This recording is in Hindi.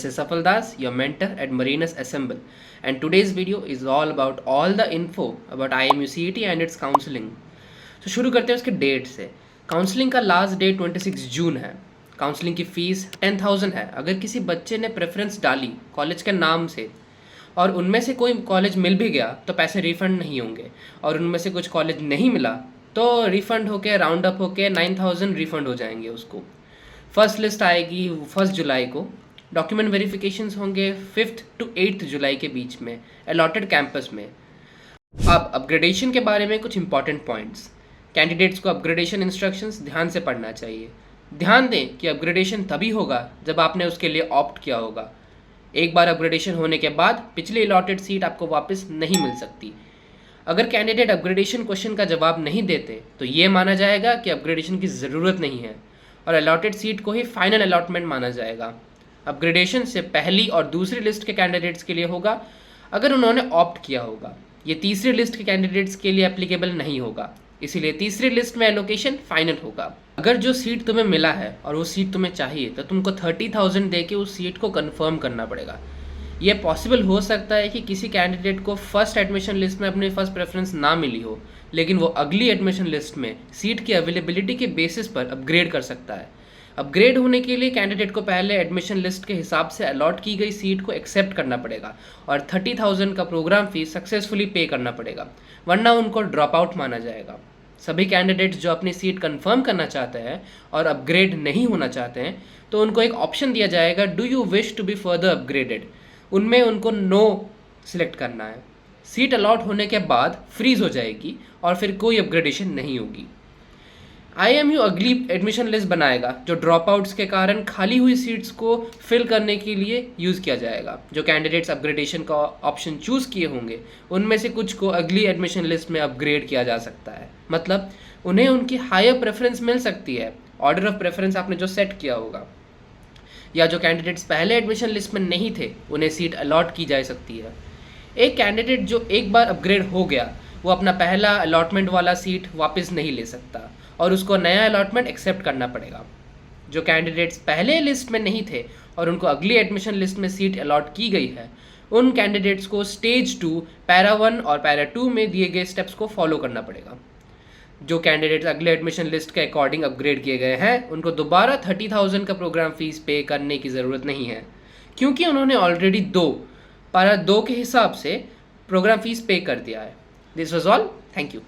This is Safal Das, your mentor at Marinus Assemble, and today's video is all about all the info about IMU CET and its counseling. तो शुरू करते हैं उसके डेट से। काउंसलिंग का लास्ट डेट 26 जून है। काउंसलिंग की फ़ीस 10,000 है। अगर किसी बच्चे ने प्रेफरेंस डाली कॉलेज के नाम से और उनमें से कोई कॉलेज मिल भी गया तो पैसे रिफ़ंड नहीं होंगे, और उनमें से कुछ कॉलेज नहीं मिला तो रिफ़ंड होके राउंड अप होके 9,000 रिफ़ंड हो जाएंगे उसको। फर्स्ट लिस्ट आएगी 1 जुलाई को। डॉक्यूमेंट वेरिफिकेशंस होंगे 5 to 8 जुलाई के बीच में अलॉटेड कैंपस में। अब अपग्रेडेशन के बारे में कुछ इंपॉर्टेंट पॉइंट्स। कैंडिडेट्स को अपग्रेडेशन इंस्ट्रक्शंस ध्यान से पढ़ना चाहिए। ध्यान दें कि अपग्रेडेशन तभी होगा जब आपने उसके लिए ऑप्ट किया होगा। एक बार अपग्रेडेशन होने के बाद पिछली अलॉटेड सीट आपको वापस नहीं मिल सकती। अगर कैंडिडेट अपग्रेडेशन क्वेश्चन का जवाब नहीं देते तो ये माना जाएगा कि अपग्रेडेशन की ज़रूरत नहीं है और अलॉटेड सीट को ही फाइनल अलॉटमेंट माना जाएगा। अपग्रेडेशन से पहली और दूसरी लिस्ट के कैंडिडेट्स के लिए होगा अगर उन्होंने ऑप्ट किया होगा। ये तीसरी लिस्ट के कैंडिडेट्स के लिए एप्लीकेबल नहीं होगा, इसीलिए तीसरी लिस्ट में एलोकेशन फाइनल होगा। अगर जो सीट तुम्हें मिला है और वो सीट तुम्हें चाहिए तो तुमको 30,000 दे के उस सीट को कंफर्म करना पड़ेगा। ये पॉसिबल हो सकता है कि किसी कैंडिडेट को फर्स्ट एडमिशन लिस्ट में अपनी फर्स्ट प्रेफरेंस ना मिली हो, लेकिन वो अगली एडमिशन लिस्ट में सीट की अवेलेबिलिटी के बेसिस पर अपग्रेड कर सकता है। अपग्रेड होने के लिए कैंडिडेट को पहले एडमिशन लिस्ट के हिसाब से अलॉट की गई सीट को एक्सेप्ट करना पड़ेगा और 30,000 का प्रोग्राम फीस सक्सेसफुली पे करना पड़ेगा, वरना उनको ड्रॉप आउट माना जाएगा। सभी कैंडिडेट्स जो अपनी सीट कंफर्म करना चाहते हैं और अपग्रेड नहीं होना चाहते हैं तो उनको एक ऑप्शन दिया जाएगा, do you wish to be further upgraded. उनमें उनको नो सिलेक्ट करना है। सीट अलॉट होने के बाद फ्रीज हो जाएगी और फिर कोई अपग्रेडेशन नहीं होगी। IMU अगली एडमिशन लिस्ट बनाएगा जो ड्रॉप आउट्स के कारण खाली हुई सीट्स को फिल करने के लिए यूज़ किया जाएगा। जो कैंडिडेट्स अपग्रेडेशन का ऑप्शन चूज़ किए होंगे उनमें से कुछ को अगली एडमिशन लिस्ट में अपग्रेड किया जा सकता है, मतलब उन्हें उनकी हायर प्रेफरेंस मिल सकती है, ऑर्डर ऑफ प्रेफरेंस आपने जो सेट किया होगा। या जो कैंडिडेट्स पहले एडमिशन लिस्ट में नहीं थे उन्हें सीट अलॉट की जा सकती है। एक कैंडिडेट जो एक बार अपग्रेड हो गया वो अपना पहला अलॉटमेंट वाला सीट वापस नहीं ले सकता और उसको नया अलॉटमेंट एक्सेप्ट करना पड़ेगा। जो कैंडिडेट्स पहले लिस्ट में नहीं थे और उनको अगली एडमिशन लिस्ट में सीट अलॉट की गई है उन कैंडिडेट्स को स्टेज 2 पैरा 1 और पैरा 2 में दिए गए स्टेप्स को फॉलो करना पड़ेगा। जो कैंडिडेट्स अगले एडमिशन लिस्ट के अकॉर्डिंग अपग्रेड किए गए हैं उनको दोबारा 30,000 का प्रोग्राम फीस पे करने की ज़रूरत नहीं है, क्योंकि उन्होंने ऑलरेडी पैरा 2 के हिसाब से प्रोग्राम फीस पे कर दिया है। This was all, thank you.